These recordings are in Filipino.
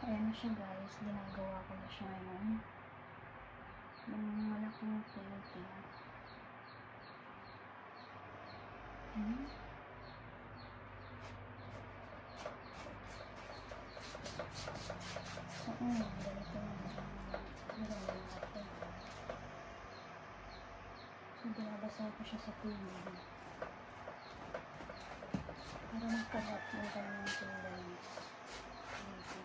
Ayan na siya guys, ginagawa ko na siya ngayon ng malaking painting. Oo, ganito na gagawin natin. So, binabasa ko siya sa tubig para magkagat ng kanyang kulay. Dito.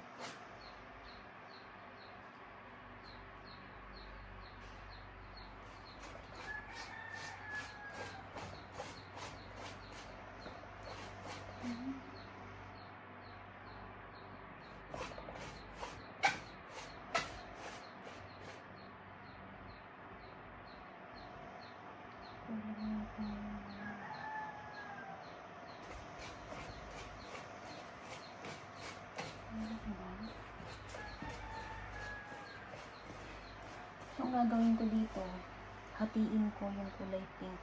So, ang gagawin ko dito, hatiin ko yung kulay pink.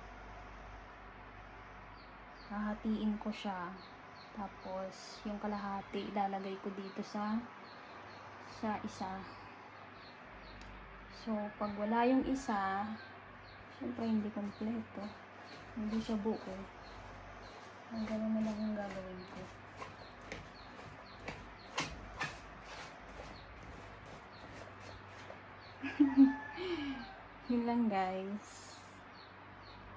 Hahatiin ko siya. Tapos, yung kalahati, ilalagay ko dito sa isa. So, pag wala yung isa, syempre hindi kompleto. Hindi siya buo. Ang gano'n na lang yung gagawin ko. Yun lang guys.